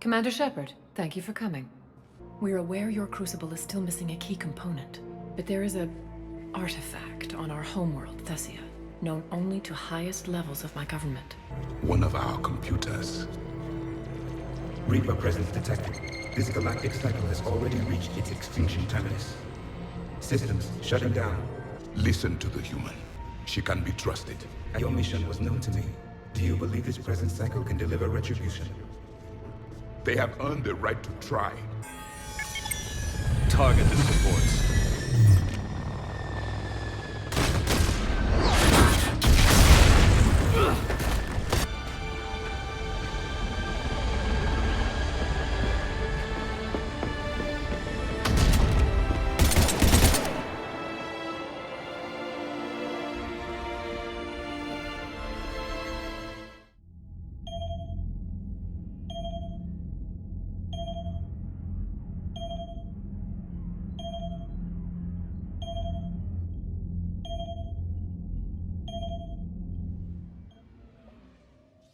Commander Shepard, thank you for coming. We're aware your crucible is still missing a key component, but there is a artifact on our homeworld, Thessia, known only to highest levels of my government. One of our computers. Reaper presence detected. This galactic cycle has already reached its extinction terminus. Systems shutting down. Listen to the human. She can be trusted. Your mission was known to me. Do you believe this present cycle can deliver retribution? They have earned the right to try. Target the supports.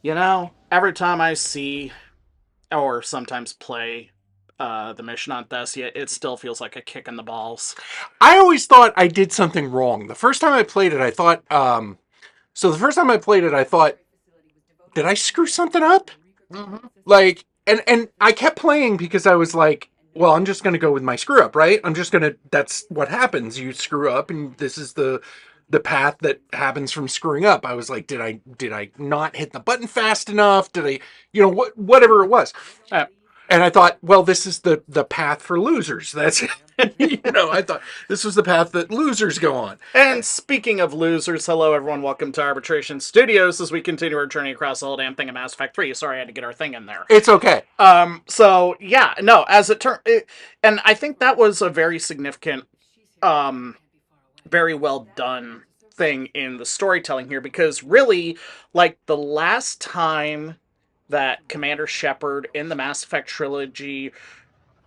You know, every time I see or sometimes play the mission on Thessia, it still feels like a kick in the balls. I always thought I did something wrong. The first time I played it, I thought, did I screw something up? Mm-hmm. Like, and I kept playing because I was like, well, I'm just going to go with my screw up, right? That's what happens. You screw up and this is the path that happens from screwing up. I was like, did I not hit the button fast enough? Did I, whatever it was. And I thought, well, this is the path for losers. That's, I thought this was the path that losers go on. And speaking of losers, hello everyone, welcome to Arbitration Studios as we continue our journey across the whole damn thing of Mass Effect 3. Sorry I had to get our thing in there. It's okay. So, yeah, no, as it turned, and I think that was a very significant, very well done thing in the storytelling here, because really, like, the last time that Commander Shepard in the Mass Effect trilogy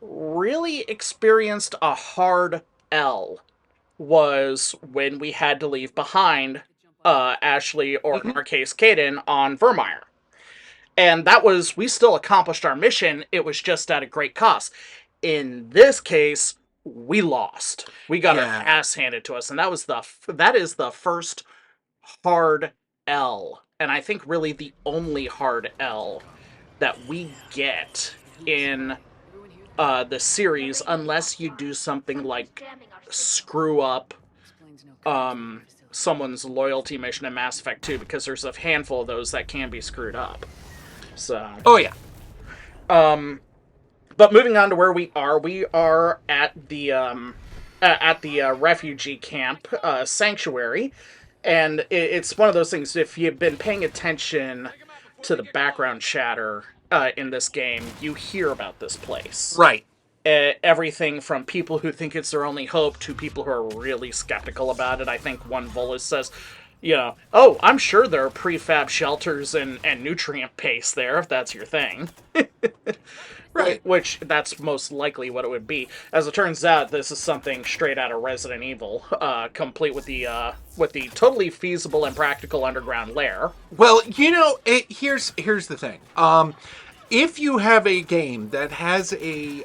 really experienced a hard L was when we had to leave behind Ashley, or in our case, Kaden, on Vermeer. And that was, we still accomplished our mission, it was just at a great cost. In this case, we lost. We got our ass handed to us, and that is the first hard L. And I think really the only hard L that we get in the series, unless you do something like screw up someone's loyalty mission in Mass Effect 2, because there's a handful of those that can be screwed up. So. Oh yeah. But moving on to where we are at the refugee camp sanctuary, and it's one of those things. If you've been paying attention to the background chatter in this game, you hear about this place. Right. Everything from people who think it's their only hope to people who are really skeptical about it. I think one Volus says, oh, I'm sure there are prefab shelters and nutrient paste there, if that's your thing. Right. Which, that's most likely what it would be. As it turns out, this is something straight out of Resident Evil, complete with the totally feasible and practical underground lair. Well, here's the thing. If you have a game that has a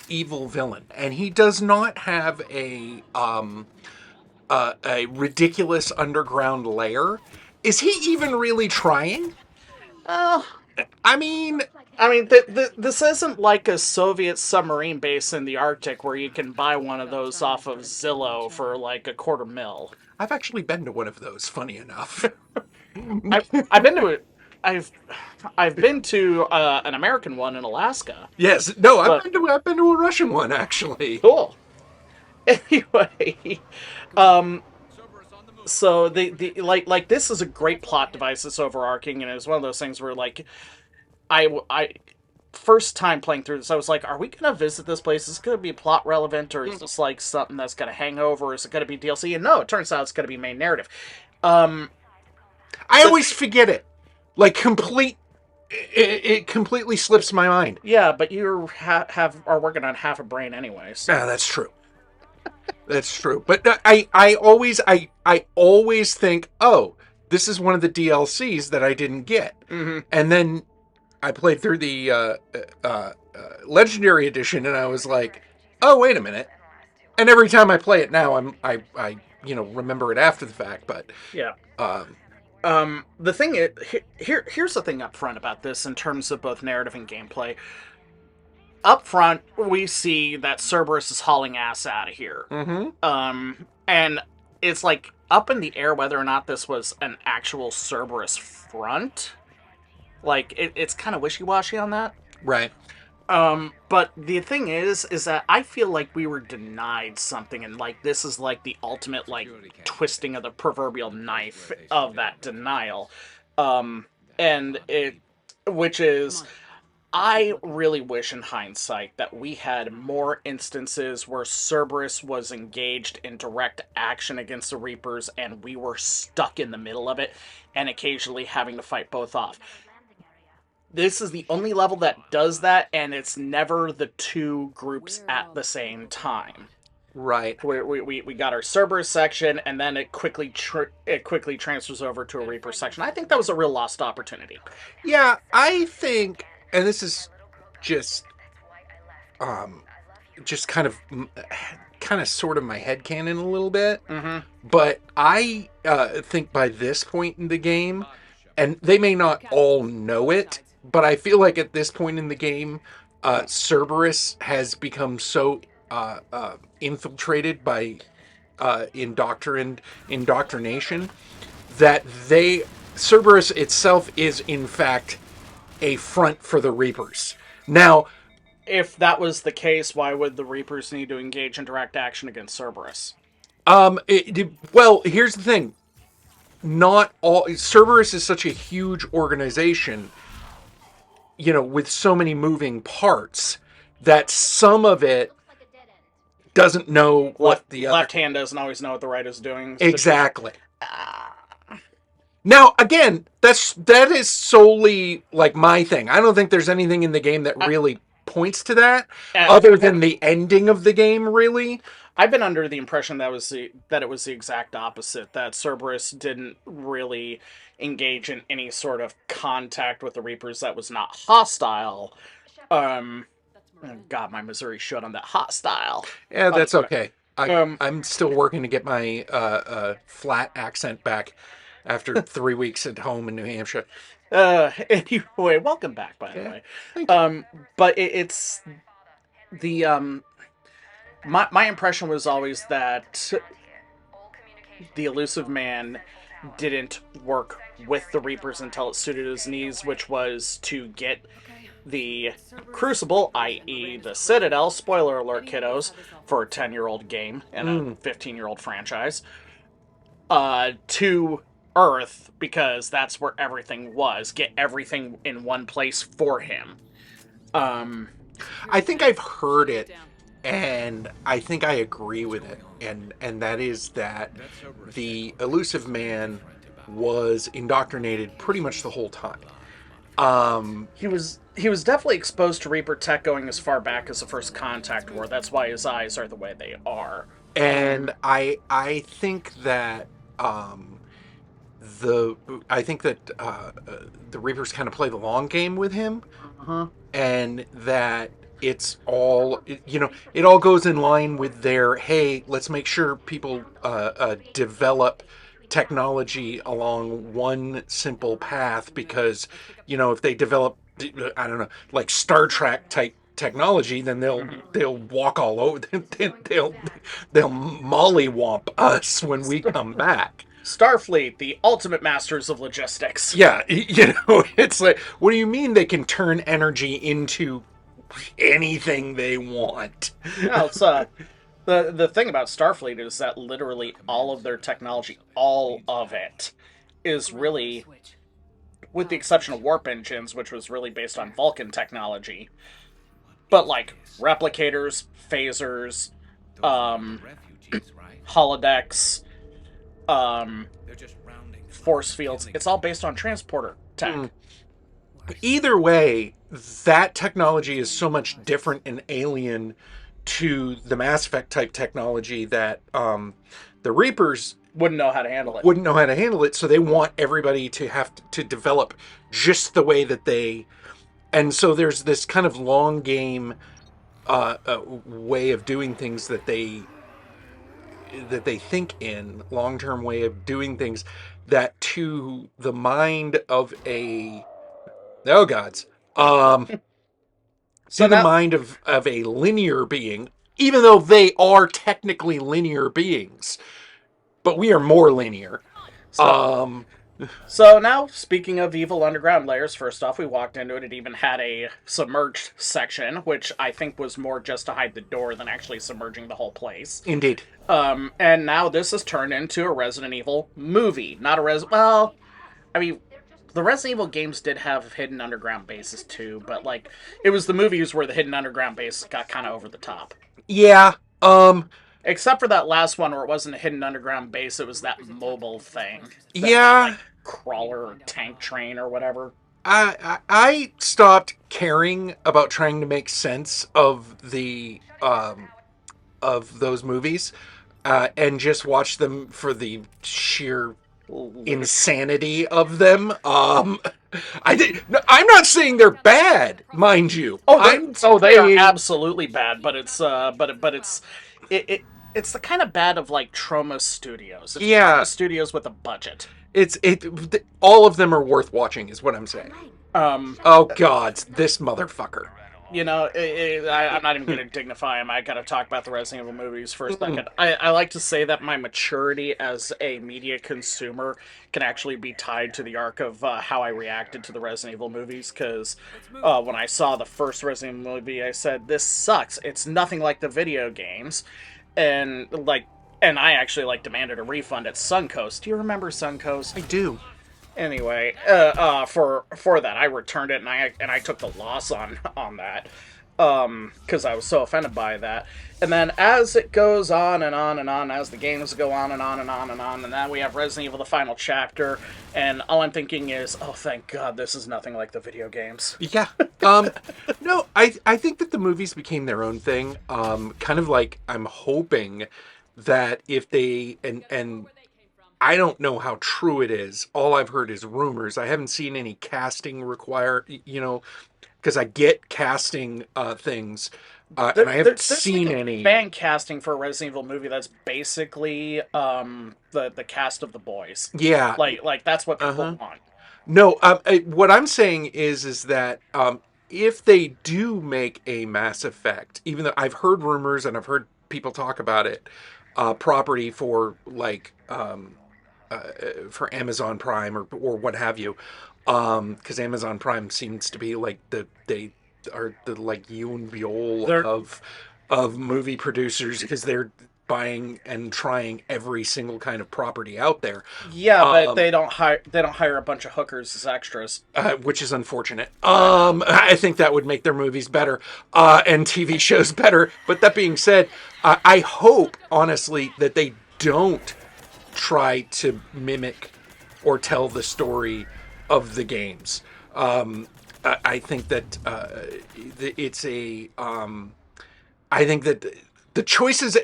evil villain, and he does not have a ridiculous underground lair, is he even really trying? This isn't like a Soviet submarine base in the Arctic where you can buy one of those off of Zillow for like $250,000. I've actually been to one of those, funny enough. I've been to it. I've been to an American one in Alaska. Yes, no, I've been to a Russian one actually. Cool. Anyway, so the this is a great plot device that's overarching, and it's one of those things where like I first time playing through this, I was like, are we gonna visit this place? Is it gonna be plot relevant, or is this like something that's gonna hang over? Is it gonna be DLC? And no, it turns out it's gonna be main narrative. I always forget it. Like it completely slips my mind. Yeah, but you are working on half a brain anyways. Yeah, that's true. That's true. But I always think, oh, this is one of the DLCs that I didn't get. Mm-hmm. And then I played through the Legendary Edition, and I was like, "Oh, wait a minute!" And every time I play it now, I remember it after the fact. But Yeah. um, The thing is, here's the thing up front about this in terms of both narrative and gameplay. Up front, we see that Cerberus is hauling ass out of here. And it's like up in the air whether or not this was an actual Cerberus front. Like, it's kind of wishy-washy on that. right, But the thing is that I feel like we were denied something, and like this is like the ultimate like twisting of the proverbial knife of that denial. And which is, I really wish in hindsight that we had more instances where Cerberus was engaged in direct action against the Reapers and we were stuck in the middle of it and occasionally having to fight both off. This is the only level that does that, and it's never the two groups at the same time. right. We got our Cerberus section, and then it quickly transfers over to a Reaper section. I think that was a real lost opportunity. Yeah, I think, and this is just, just kind of sort of my headcanon a little bit. But I think by this point in the game, and they may not all know it, but I feel like at this point in the game, Cerberus has become so infiltrated by indoctrination that Cerberus itself is in fact a front for the Reapers. Now, If that was the case, why would the Reapers need to engage in direct action against Cerberus? well, here's the thing. Not all Cerberus is such a huge organization, with so many moving parts that some of it doesn't know what the left hand doesn't always know what the right is doing. exactly. Now, again, that is solely like my thing. I don't think there's anything in the game that really points to that, other than the ending of the game. Really, I've been under the impression that it was the exact opposite. That Cerberus didn't really engage in any sort of contact with the Reapers that was not hostile. God, my Missouri showed on that hostile. yeah, that's okay. I'm still working to get my flat accent back after 3 weeks at home in New Hampshire. Anyway, welcome back, by the way. Thank you. But it's the my impression was always that the elusive man didn't work with the Reapers until it suited his needs, which was to get the Crucible, i.e. the Citadel, spoiler alert, kiddos, for a 10-year-old game and a 15-year-old franchise, to Earth, because that's where everything was. Get everything in one place for him. I think I've heard it, and I think I agree with it, and that is that the elusive man was indoctrinated pretty much the whole time. He was definitely exposed to Reaper tech going as far back as the First Contact War. That's why his eyes are the way they are. And I think that the Reapers kind of play the long game with him, and that it's all it all goes in line with their, hey, let's make sure people develop technology along one simple path, because if they develop, I don't know, like Star Trek type technology, then they'll walk all over, they'll mollywomp us when we come back. Starfleet, the ultimate masters of logistics. Yeah, it's like, what do you mean they can turn energy into anything they want? No, it's the thing about Starfleet is that literally all of their technology, all of it, is really, with the exception of warp engines, which was really based on Vulcan technology, but like replicators, phasers, holodecks, force fields, it's all based on transporter tech. Either way, that technology is so much different and alien to the Mass Effect type technology that the Reapers Wouldn't know how to handle it. so they want everybody to have to develop just the way that they And so there's this kind of long game way of doing things that they think in long-term way of doing things that to the mind of a oh gods So to the now, mind of a linear being, even though they are technically linear beings, but we are more linear. so um So now, speaking of evil underground layers, first off, we walked into it. It even had a submerged section, which I think was more just to hide the door than actually submerging the whole place. Indeed. And now this has turned into a Resident Evil movie, not a Well, I mean, the Resident Evil games did have hidden underground bases too, but like, it was the movies where the hidden underground base got kind of over the top. Yeah. Except for that last one where it wasn't a hidden underground base, it was that mobile thing. That, Yeah. like, crawler or tank train or whatever. I stopped caring about trying to make sense of those movies, and just watch them for the sheer insanity of them. I'm not saying they're bad, mind you. They are absolutely bad, but it's the kind of bad of like Trauma Studios. It's Yeah. Trauma Studios with a budget. All of them are worth watching, is what I'm saying. Oh God, this motherfucker. I'm not even going to dignify him. I got to talk about the Resident Evil movies for a second. I like to say that my maturity as a media consumer can actually be tied to the arc of how I reacted to the Resident Evil movies, because when I saw the first Resident Evil movie, I said, this sucks. It's nothing like the video games. And, I actually, demanded a refund at Suncoast. Do you remember Suncoast? I do. Anyway, for that, I returned it, and I took the loss on that, because I was so offended by that. And then as it goes on and on and on, as the games go on and on and on and on, and then we have Resident Evil: The Final Chapter, and all I'm thinking is, oh, thank God, this is nothing like the video games. Yeah. No, I think that the movies became their own thing. Kind of like, I'm hoping that if they and I don't know how true it is. All I've heard is rumors. I haven't seen any casting because I get casting things, and I haven't seen any fan casting for a Resident Evil movie. That's basically the cast of The Boys. Yeah, like that's what people want. No, what I'm saying is that if they do make a Mass Effect, even though I've heard rumors and I've heard people talk about it, property for for Amazon Prime or what have you, because Amazon Prime seems to be like they are the like you and Viol of movie producers, because they're buying and trying every single kind of property out there. Yeah, but they don't hire a bunch of hookers as extras, Which is unfortunate. I think that would make their movies better, and TV shows better. But that being said, I hope honestly that they don't try to mimic or tell the story of the games. I think that it's a. I think that the choices.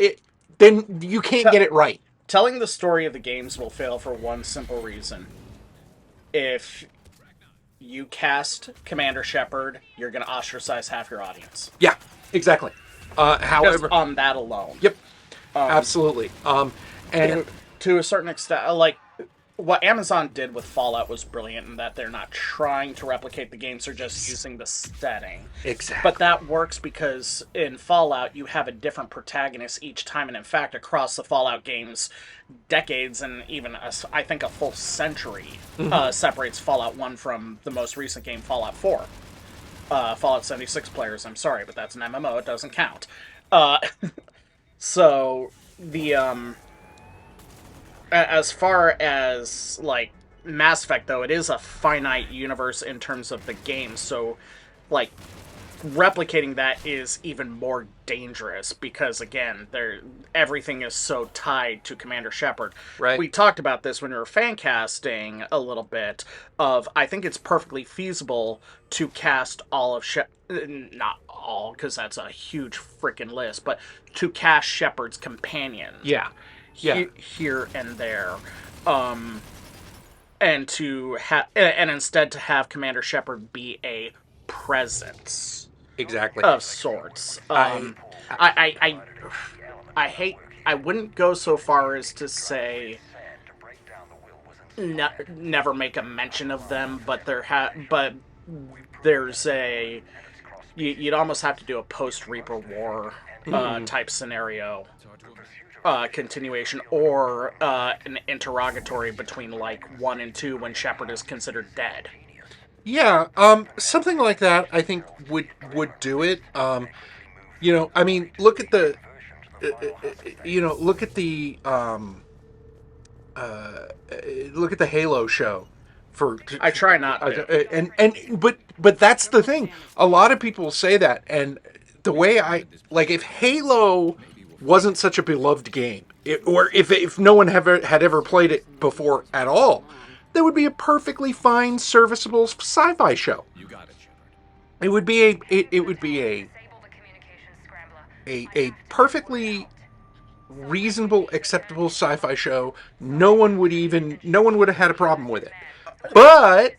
Then you can't get it right. Telling the story of the games will fail for one simple reason. If you cast Commander Shepard, you're going to ostracize half your audience. Yeah, exactly. However, just on that alone. Yep. Absolutely. And to a certain extent, what Amazon did with Fallout was brilliant in that they're not trying to replicate the games, they're just using the setting. Exactly. But that works because in Fallout, you have a different protagonist each time, and in fact, across the Fallout games, decades and even, I think, a full century separates Fallout 1 from the most recent game, Fallout 4. Fallout 76 players, I'm sorry, but that's an MMO, it doesn't count. So, as far as, Mass Effect, though, it is a finite universe in terms of the game, so, replicating that is even more dangerous because, again, everything is so tied to Commander Shepard. Right. We talked about this when we were fan casting a little bit of, I think it's perfectly feasible to cast all of not all, because that's a huge freaking list, but to cast Shepard's companions. Yeah. Here and there. And instead to have Commander Shepard be a presence Exactly. of sorts. I- I hate. I wouldn't go so far as to say never make a mention of them, but but there's a you'd almost have to do a post Reaper War type scenario continuation, or an interrogatory between like 1 and 2 when Shepard is considered dead. Yeah, something like that I think would do it. I mean, look at the look at the look at the Halo show for I try not to. but that's the thing. A lot of people say that, and the way I like, if Halo wasn't such a beloved game, or if no one had ever played it before at all, there would be a perfectly fine, serviceable sci-fi show. It would be a perfectly reasonable, acceptable sci-fi show. No one would have had a problem with it. But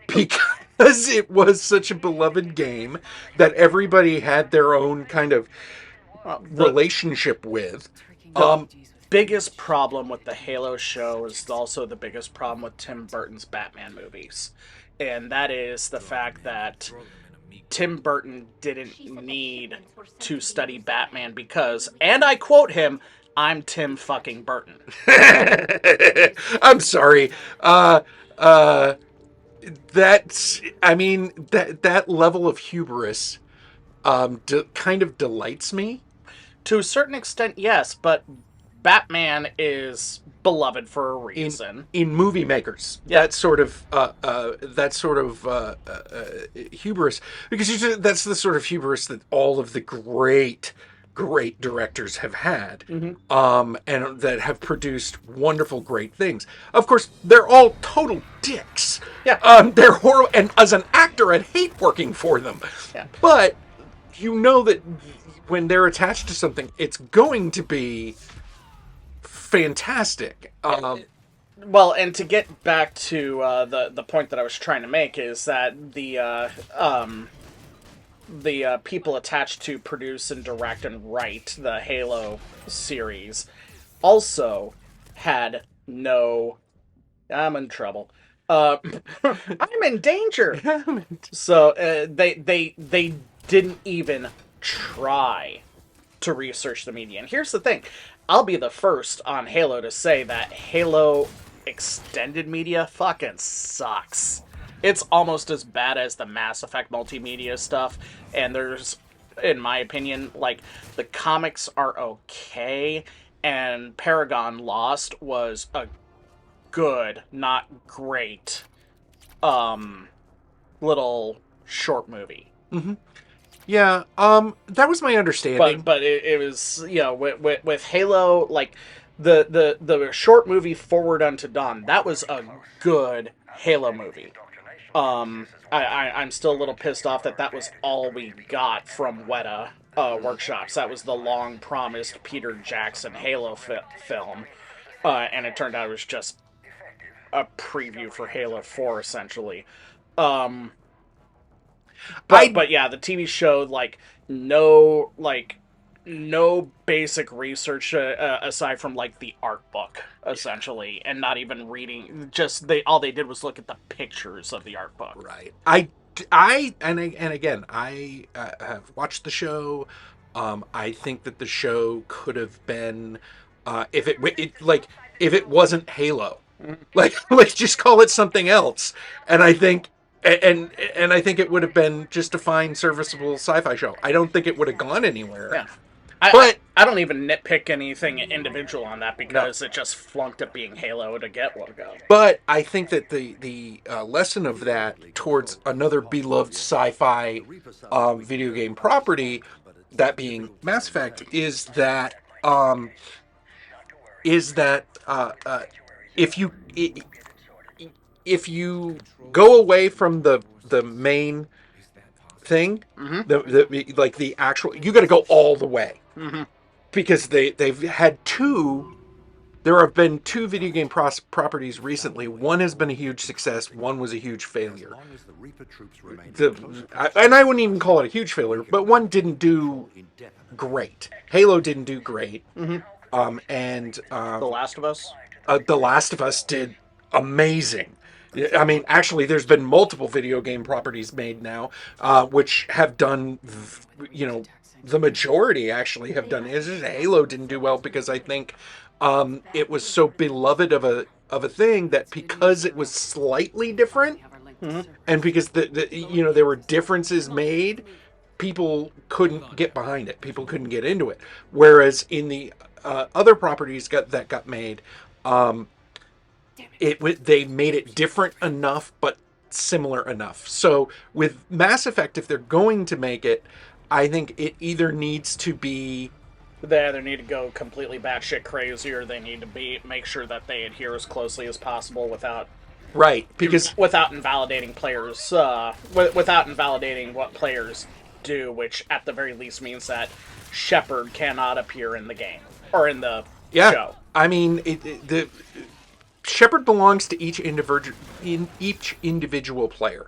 because it was such a beloved game that everybody had their own kind of relationship with, Biggest problem with the Halo show is also the biggest problem with Tim Burton's Batman movies. And that is the fact that Tim Burton didn't need to study Batman because, and I quote him, "I'm Tim fucking Burton." I'm sorry. That's, I mean, that level of hubris kind of delights me. To a certain extent, yes, but Batman is beloved for a reason. In movie makers, Yeah. that sort of hubris, because that's the sort of hubris that all of the great directors have had, and that have produced wonderful, great things. Of course, they're all total dicks. Yeah. They're horrible, and as an actor, I'd hate working for them. Yeah. But you know that when they're attached to something, it's going to be fantastic. Well, and to get back to the point that I was trying to make is that the people attached to produce and direct and write the Halo series also had no. I'm in trouble. I'm in danger. So they didn't even try to research the media. And here's the thing. I'll be the first on Halo to say that Halo extended media fucking sucks. It's almost as bad as the Mass Effect multimedia stuff. And there's, in my opinion, like, the comics are okay. And Paragon Lost was a good, not great, little short movie. Mm-hmm. Yeah, that was my understanding. But it was, with Halo, like, the short movie Forward Unto Dawn, that was a good Halo movie. I'm still a little pissed off that was all we got from Weta Workshops. That was the long-promised Peter Jackson Halo film. And it turned out it was just a preview for Halo 4, essentially. But yeah, the TV show, like, no basic research aside from, like, the art book, essentially, and not even reading. Just all they did was look at the pictures of the art book. Right. And again, I have watched the show. I think that the show could have been, if it wasn't Halo, like, let's just call it something else. And I think. And I think it would have been just a fine, serviceable sci-fi show. I don't think it would have gone anywhere. Yeah. But I don't even nitpick anything individual on that because it just flunked at being Halo to get one go. But I think that the lesson of that towards another beloved sci-fi video game property, that being Mass Effect, is that if you go away from the main thing, the actual, you got to go all the way, because they've had two there have been 2 video game properties recently. One has been a huge success. One was a huge failure. And I wouldn't even call it a huge failure, but one didn't do great. Halo didn't do great. And The Last of Us. The Last of Us did amazing. I mean, actually, there's been multiple video game properties made now, which have done, the majority actually have done. It's just Halo didn't do well because I think it was so beloved of a thing that because it was slightly different, and because there were differences made, people couldn't get behind it. People couldn't get into it. Whereas in the other properties that got made, they made it different enough but similar enough. So with Mass Effect, if they're going to make it, I think it either needs to be, They either need to go completely batshit crazy, or they need to make sure that they adhere as closely as possible without invalidating players, without invalidating what players do, which at the very least means that Shepard cannot appear in the game or in the show. I mean, the Shepard belongs to each individual player.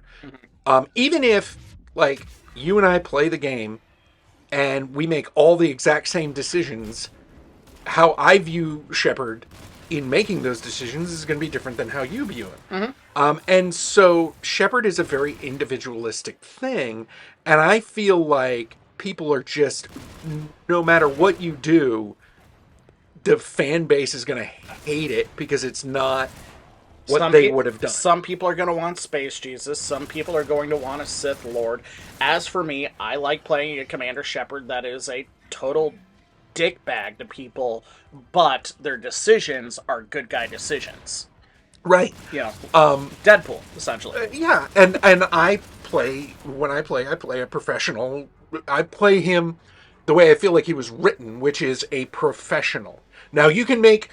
Even if, like, you and I play the game and we make all the exact same decisions, how I view Shepard in making those decisions is going to be different than how you view him. And so Shepard is a very individualistic thing, and I feel like people are just, no matter what you do, the fan base is going to hate it because it's not what they would have done. Some people are going to want Space Jesus. Some people are going to want a Sith Lord. As for me, I like playing a Commander Shepard that is a total dickbag to people, but their decisions are good guy decisions. Right. Deadpool, essentially. Yeah, and I play a professional. I play him the way I feel like he was written, which is a professional. Now you can make,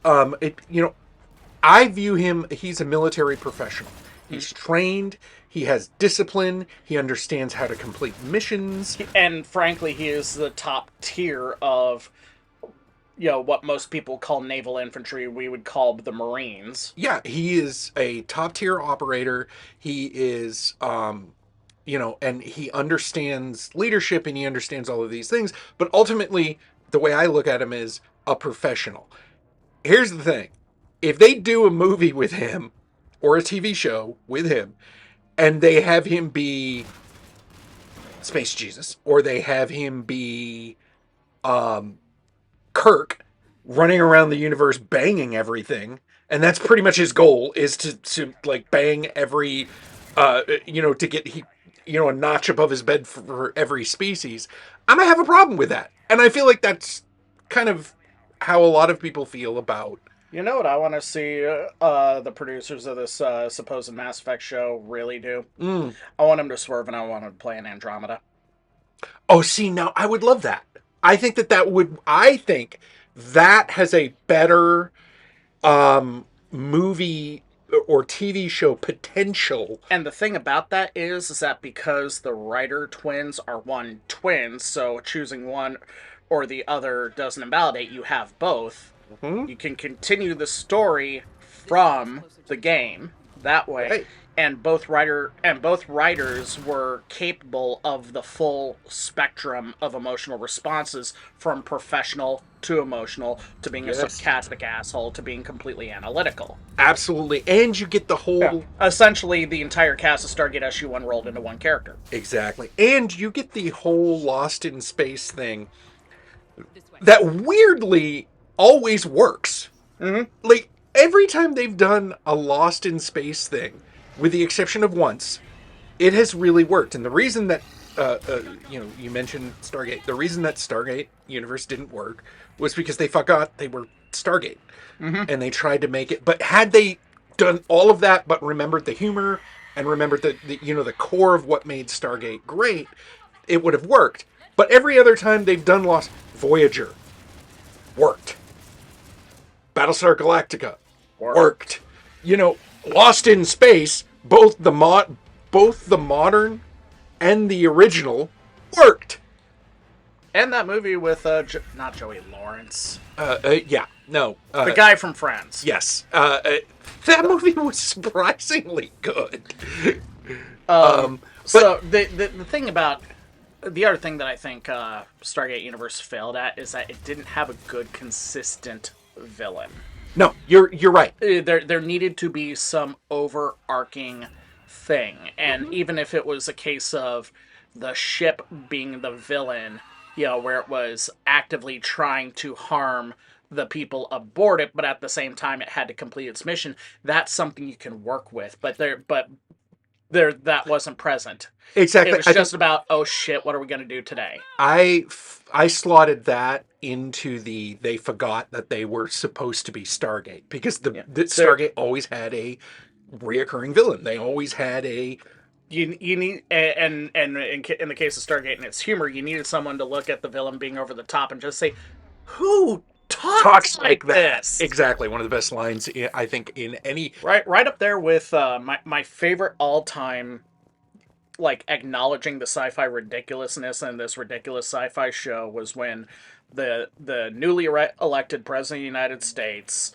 I view him, he's a military professional. He's trained, he has discipline, he understands how to complete missions. And frankly, he is the top tier of, what most people call naval infantry, we would call the Marines. Yeah, he is a top tier operator. He is, and he understands leadership and he understands all of these things. But ultimately, the way I look at him is a professional. Here's the thing. If they do a movie with him or a TV show with him and they have him be Space Jesus or they have him be Kirk running around the universe banging everything, and that's pretty much his goal, is to like bang every to get a notch above his bed for every species, I'm gonna have a problem with that. And I feel like that's kind of how a lot of people feel about. You know what I want to see the producers of this supposed Mass Effect show really do? I want them to swerve, and I want them to play an Andromeda. Oh, see, now I would love that. I think that has a better movie or TV show potential. And the thing about that is that because the writer twins are twins, so choosing one or the other doesn't invalidate, you have both. You can continue the story from the game that way. Right. And both writers were capable of the full spectrum of emotional responses, from professional to emotional to being a sarcastic asshole to being completely analytical. Absolutely. And you get the whole... Essentially, the entire cast of Stargate SG-1 rolled into one character. Exactly. And you get the whole Lost in Space thing that weirdly always works. Like, every time they've done a Lost in Space thing, with the exception of once, it has really worked. And the reason that, you mentioned Stargate, the reason that Stargate universe didn't work was because they forgot they were Stargate. And they tried to make it, but had they done all of that, but remembered the humor and remembered the core of what made Stargate great, it would have worked. But every other time they've done Lost, Voyager worked. Battlestar Galactica worked. Lost in Space, both the modern and the original worked. And that movie with not Joey Lawrence, Yeah, no. the guy from Friends. Yes. That movie was surprisingly good. So the thing about the other thing that I think Stargate Universe failed at is that it didn't have a good, consistent villain. No, you're right. There needed to be some overarching thing, and even if it was a case of the ship being the villain, where it was actively trying to harm the people aboard it, but at the same time it had to complete its mission, that's something you can work with. But that wasn't present. Exactly. It was just about, oh shit, what are we going to do today? I slotted that into they forgot that they were supposed to be Stargate, because the Stargate always had a reoccurring villain. They always had a... You need, and in the case of Stargate and its humor, you needed someone to look at the villain being over the top and just say, who talks like this? Exactly. One of the best lines, I think, in any... Right up there with my favorite all-time, like, acknowledging the sci-fi ridiculousness in this ridiculous sci-fi show was when the newly elected president of the United States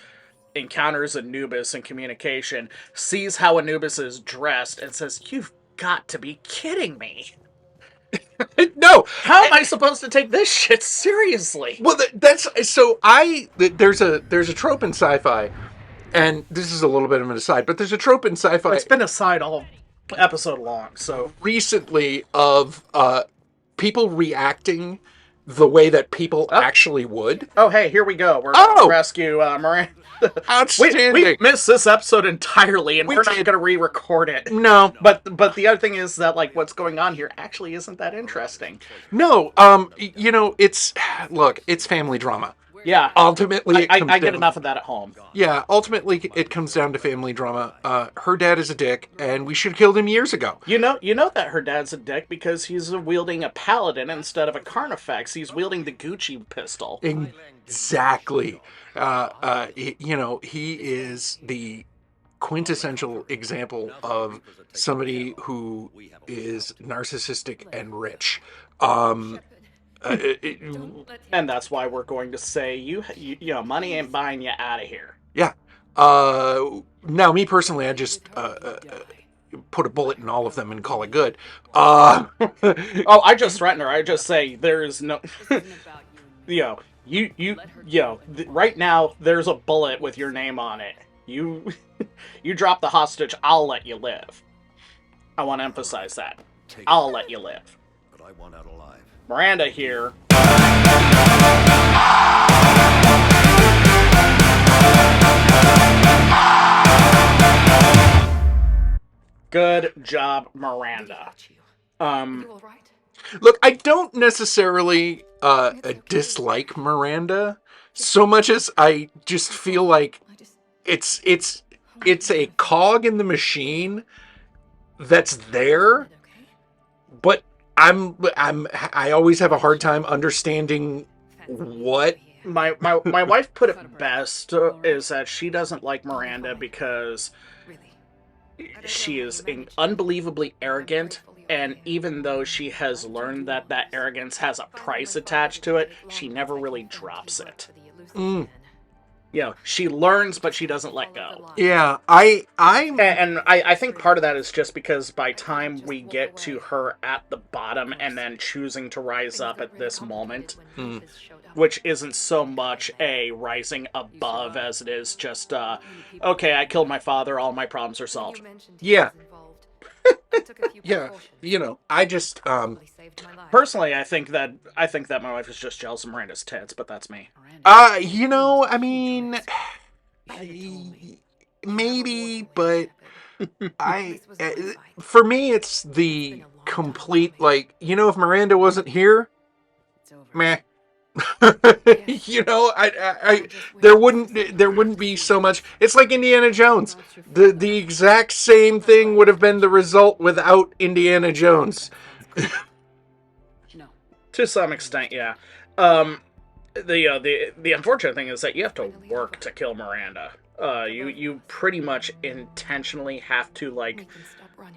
encounters Anubis in communication, sees how Anubis is dressed, and says, "You've got to be kidding me. No! How am I supposed to take this shit seriously?" Well, there's a trope in sci-fi, and this is a little bit of an aside, but there's a trope in sci-fi... It's been a side all episode long, so... recently of people reacting the way that people actually would. Oh, hey, here we go. We're going to rescue Miranda. Outstanding. We missed this episode entirely, and we're not going to re-record it. No. But the other thing is that, like, what's going on here actually isn't that interesting. No. It's family drama. Yeah. Ultimately, I get enough of that at home. Yeah, ultimately, it comes down to family drama. Her dad is a dick, and we should have killed him years ago. You know that her dad's a dick because he's wielding a paladin instead of a carnifex. He's wielding the Gucci pistol. Exactly. He is the quintessential example of somebody who is narcissistic and rich. And that's why we're going to say you money ain't buying you out of here. Yeah. Now, me personally, I just put a bullet in all of them and call it good. Oh, I just threaten her. I just say there is no. Right now there's a bullet with your name on it. You drop the hostage, I'll let you live. I want to emphasize that. I'll let you live. But I want out alive. Miranda here. Good job, Miranda. Look, I don't necessarily dislike Miranda so much as I just feel like it's a cog in the machine that's there, but I always have a hard time understanding what... My wife put it best is that she doesn't like Miranda because she is unbelievably arrogant, and even though she has learned that arrogance has a price attached to it, she never really drops it. She learns, but she doesn't let go. Yeah, I think part of that is just because by time we get to her at the bottom and then choosing to rise up at this moment, which isn't so much a rising above as it is just, okay, I killed my father, all my problems are solved. Yeah. Yeah, I just personally, I think that my wife is just jealous of Miranda's tits, but that's me. I mean, maybe, but for me, it's the complete, like, if Miranda wasn't here, meh. There wouldn't be so much. It's like Indiana Jones. The exact same thing would have been the result without Indiana Jones. To some extent, yeah. The unfortunate thing is that you have to work to kill Miranda. You pretty much intentionally have to, like,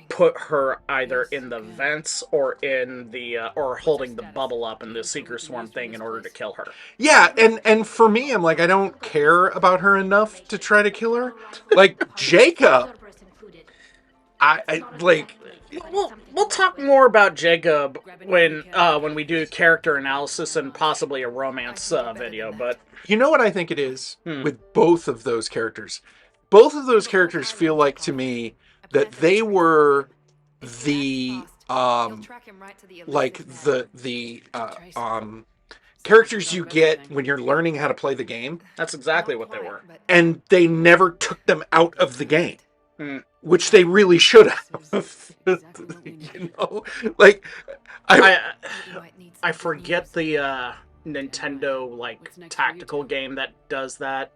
put her either in the vents or in the or holding the bubble up in the Seeker Swarm thing in order to kill her. Yeah, and for me, I'm like, I don't care about her enough to try to kill her. Like Jacob, I like. We'll talk more about Jacob when we do character analysis and possibly a romance video. But You know what I think it is with both of those characters? Both of those characters feel like to me that they were the like the characters you get when you're learning how to play the game, that's exactly what they were. and they never took them out of the game, which they really should have. You know, like I forget the Nintendo like tactical game that does that.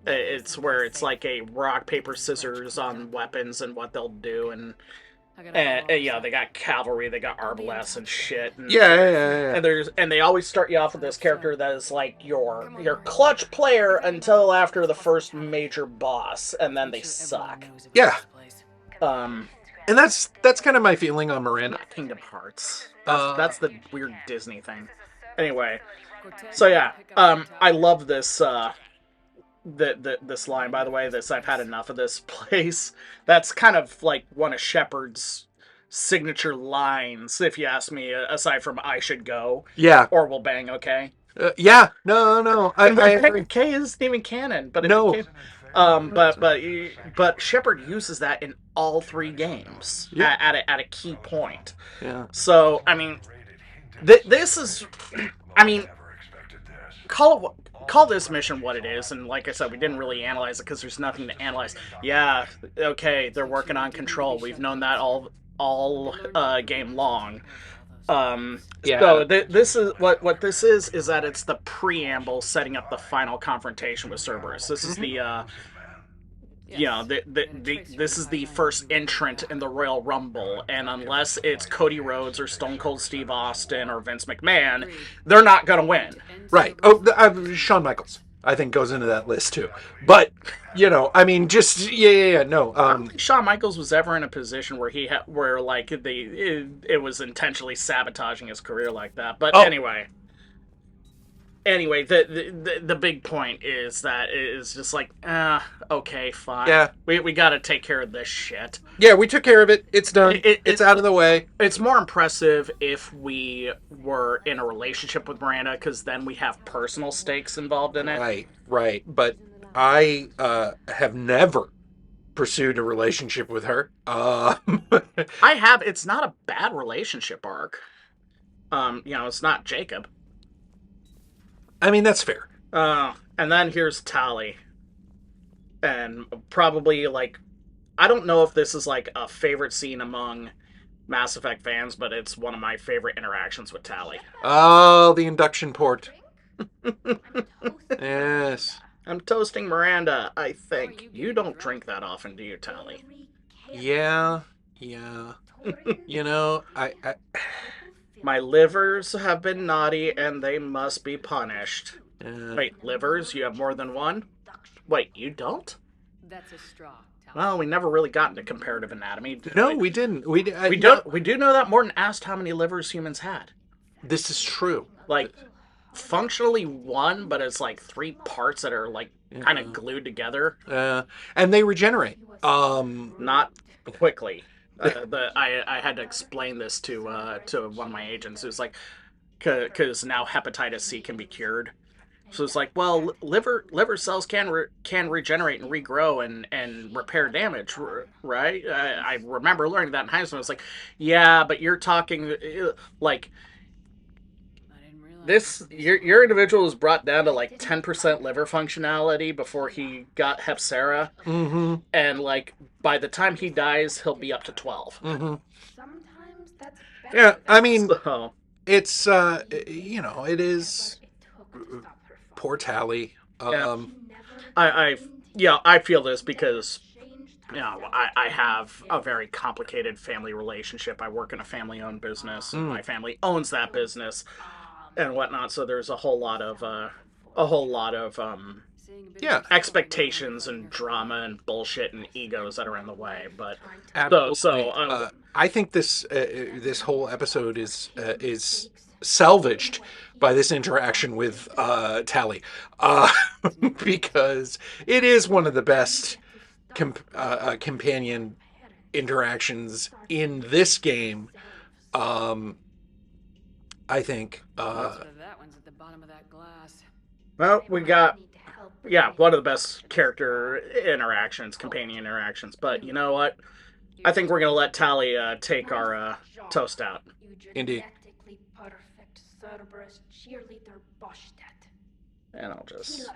It's where it's like a rock paper scissors on weapons and what they'll do, and yeah, they got cavalry, they got arbalest and shit. And, yeah. and they always start you off with this character that is like your clutch player until after the first major boss, and then they suck. Yeah. Um, And that's kind of my feeling on Miranda. Kingdom Hearts. That's the weird Disney thing. Anyway, so yeah, I love this. This line, by the way, this I've had enough of this place. That's kind of like one of Shepard's signature lines, if you ask me, aside from "I should go." Yeah. Or "We'll bang." Okay. Yeah. No. I agree. K isn't even canon, but it No. became, but Shepard uses that in all three games at a key point. Yeah. So I mean, this is, I mean, call this mission what it is, and like I said, we didn't really analyze it because there's nothing to analyze. Yeah, okay, they're working on Control. We've known that all game long. Yeah. So this is what this is that it's the preamble setting up the final confrontation with Cerberus. This is the this is the first entrant in the Royal Rumble, and unless it's Cody Rhodes or Stone Cold Steve Austin or Vince McMahon, they're not gonna win. Right. Oh, Shawn Michaels, I think, goes into that list too. But I mean, just no. I don't think Shawn Michaels was ever in a position where where like it was intentionally sabotaging his career like that. But Anyway, the big point is that it is just like, okay, fine. Yeah. We got to take care of this shit. Yeah, we took care of it. It's done. It's out of the way. It's more impressive if we were in a relationship with Miranda, because then we have personal stakes involved in it. Right. But I have never pursued a relationship with her. I have. It's not a bad relationship arc. It's not Jacob. I mean, that's fair. And then here's Tali. And probably, like, I don't know if this is, like, a favorite scene among Mass Effect fans, but it's one of my favorite interactions with Tali. Oh, the induction port. Yes. I'm toasting Miranda, I think. You don't drink that often, do you, Tali? Yeah. I My livers have been naughty, and they must be punished. Wait, livers? You have more than one? Wait, you don't? That's a straw. Well, we never really got into comparative anatomy. No, we didn't. We do know that Morton asked how many livers humans had. This is true. Like, functionally one, but it's like three parts that are like kind of glued together. And they regenerate. Not quickly. I had to explain this to one of my agents. It was like, because now hepatitis C can be cured. So it's like, well, liver cells can regenerate and regrow and repair damage, right? I remember learning that in high school. It's like, yeah, but you're talking like this. Your individual was brought down to like 10% liver functionality before he got Hep C, and like by the time he dies, he'll be up to 12. Sometimes that's Yeah, I mean, So, it's it is poor Tali. I feel this because I have a very complicated family relationship. I work in a family-owned business, and my family owns that business and whatnot. So there's a whole lot of Yeah. expectations and drama and bullshit and egos that are in the way. But Absolutely. I think this whole episode is salvaged by this interaction with Tally, uh, because it is one of the best companion interactions in this game. Um, I think. That one's at the bottom of that glass. well, we got one of the best character interactions, companion interactions. But you know what? I think we're gonna let Tally take our toast out. Indeed. And I'll just